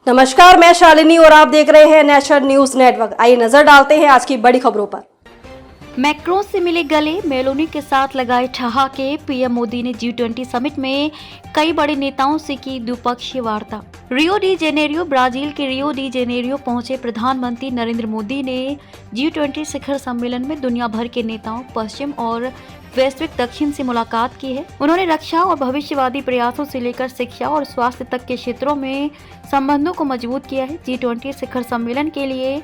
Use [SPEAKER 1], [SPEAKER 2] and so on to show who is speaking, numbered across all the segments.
[SPEAKER 1] नमस्कार, मैं शालिनी और आप देख रहे हैं नेशनल न्यूज नेटवर्क। आइए नजर डालते हैं आज की बड़ी खबरों पर।
[SPEAKER 2] मैक्रों से मिले गले, मेलोनी के साथ लगाए ठहाके। पीएम मोदी ने G20 समिट में कई बड़े नेताओं से की द्विपक्षीय वार्ता। रियो डी जेनेरियो, ब्राजील के रियो डी जेनेरियो पहुंचे प्रधानमंत्री नरेंद्र मोदी ने G20 शिखर सम्मेलन में दुनिया भर के नेताओं, पश्चिम और वैश्विक दक्षिण से मुलाकात की है। उन्होंने रक्षा और भविष्यवादी प्रयासों से लेकर शिक्षा और स्वास्थ्य तक के क्षेत्रों में संबंधों को मजबूत किया है। G20 शिखर सम्मेलन के लिए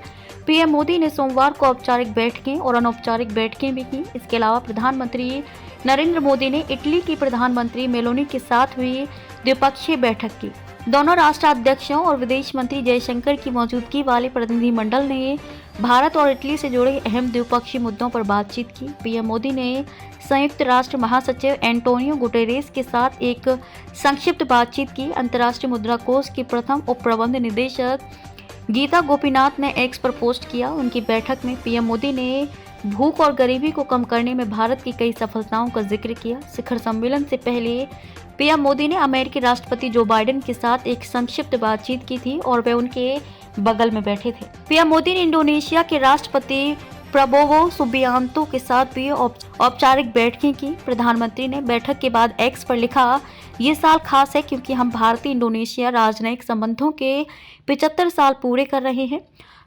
[SPEAKER 2] पीएम मोदी ने सोमवार को औपचारिक बैठकें और अनौपचारिक बैठकें भी की। इसके अलावा प्रधानमंत्री नरेंद्र मोदी ने इटली की प्रधानमंत्री मेलोनी के साथ हुई द्विपक्षीय बैठक की। दोनों राष्ट्राध्यक्षों और विदेश मंत्री जयशंकर की मौजूदगी वाले प्रतिनिधिमंडल ने भारत और इटली से जुड़े अहम द्विपक्षीय मुद्दों पर बातचीत की। पीएम मोदी ने संयुक्त राष्ट्र महासचिव एंटोनियो गुटेरेस के साथ एक संक्षिप्त बातचीत की। अंतर्राष्ट्रीय मुद्रा कोष की प्रथम उप प्रबंध निदेशक गीता गोपीनाथ ने एक्स पर पोस्ट किया। उनकी बैठक में पीएम मोदी ने भूख और गरीबी को कम करने में भारत की कई सफलताओं का जिक्र किया। शिखर सम्मेलन से पहले पीएम मोदी ने अमेरिकी राष्ट्रपति जो बाइडेन के साथ एक संक्षिप्त बातचीत की थी और वे उनके बगल में बैठे थे। पीएम मोदी ने इंडोनेशिया के राष्ट्रपति प्रबोवो सुबियांतो के साथ भी औपचारिक बैठकें की। प्रधानमंत्री ने बैठक के बाद एक्स पर लिखा, ये साल खास है क्योंकि हम भारतीय इंडोनेशिया राजनयिक संबंधों के 75 साल पूरे कर रहे हैं।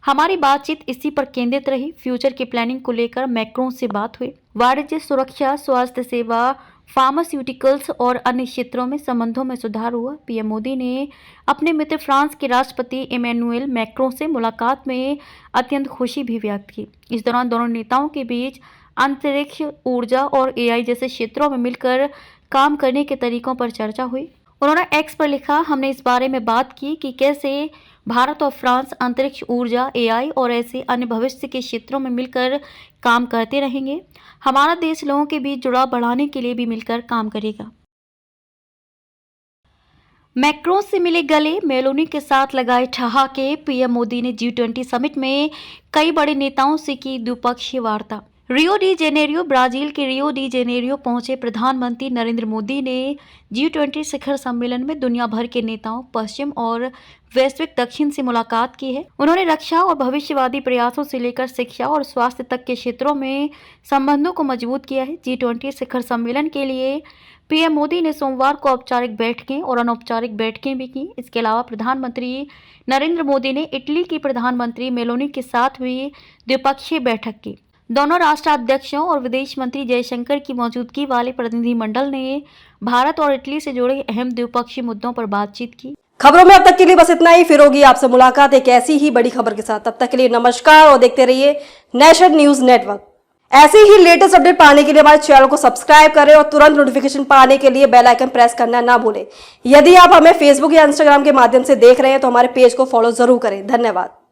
[SPEAKER 2] हमारी बातचीत इसी पर केंद्रित रही। फ्यूचर की प्लानिंग को लेकर मैक्रों से बात हुई। वाणिज्य, सुरक्षा, स्वास्थ्य सेवा, फार्मास्यूटिकल्स और अन्य क्षेत्रों में संबंधों में सुधार हुआ। पीएम मोदी ने अपने मित्र फ्रांस के राष्ट्रपति इमैनुएल मैक्रों से मुलाकात में अत्यंत खुशी भी व्यक्त की। इस दौरान दोनों नेताओं के बीच अंतरिक्ष, ऊर्जा और एआई जैसे क्षेत्रों में मिलकर काम करने के तरीकों पर चर्चा हुई। उन्होंने एक्स पर लिखा, हमने इस बारे में बात की कि कैसे भारत और फ्रांस अंतरिक्ष, ऊर्जा, एआई और ऐसे अन्य भविष्य के क्षेत्रों में मिलकर काम करते रहेंगे। हमारा देश लोगों के बीच जुड़ाव बढ़ाने के लिए भी मिलकर काम करेगा। मैक्रों से मिले गले, मेलोनी के साथ लगाए ठहाके। पीएम मोदी ने G20 समिट में कई बड़े नेताओं से की द्विपक्षीय वार्ता। रियो डी जेनेरियो, ब्राजील के रियो डी जेनेरियो पहुंचे प्रधानमंत्री नरेंद्र मोदी ने G20 शिखर सम्मेलन में दुनिया भर के नेताओं, पश्चिम और वैश्विक दक्षिण से मुलाकात की है। उन्होंने रक्षा और भविष्यवादी प्रयासों से लेकर शिक्षा और स्वास्थ्य तक के क्षेत्रों में संबंधों को मजबूत किया है। G20 शिखर सम्मेलन के लिए पीएम मोदी ने सोमवार को औपचारिक बैठकें और अनौपचारिक बैठकें भी की। इसके अलावा प्रधानमंत्री नरेंद्र मोदी ने इटली की प्रधानमंत्री मेलोनी के साथ हुई द्विपक्षीय बैठक की। दोनों राष्ट्राध्यक्षों और विदेश मंत्री जयशंकर की मौजूदगी वाले प्रतिनिधिमंडल ने भारत और इटली से जुड़े अहम द्विपक्षीय मुद्दों पर बातचीत की।
[SPEAKER 1] खबरों में अब तक के लिए बस इतना ही। फिर होगी आपसे मुलाकात एक ऐसी ही बड़ी खबर के साथ। तब तक के लिए नमस्कार और देखते रहिए नेशनल न्यूज नेटवर्क। ऐसे ही लेटेस्ट अपडेट पाने के लिए हमारे चैनल को सब्सक्राइब करें और तुरंत नोटिफिकेशन पाने के लिए बेल आइकन प्रेस करना ना भूलें। यदि आप हमें फेसबुक या इंस्टाग्राम के माध्यम से देख रहे हैं तो हमारे पेज को फॉलो जरूर करें। धन्यवाद।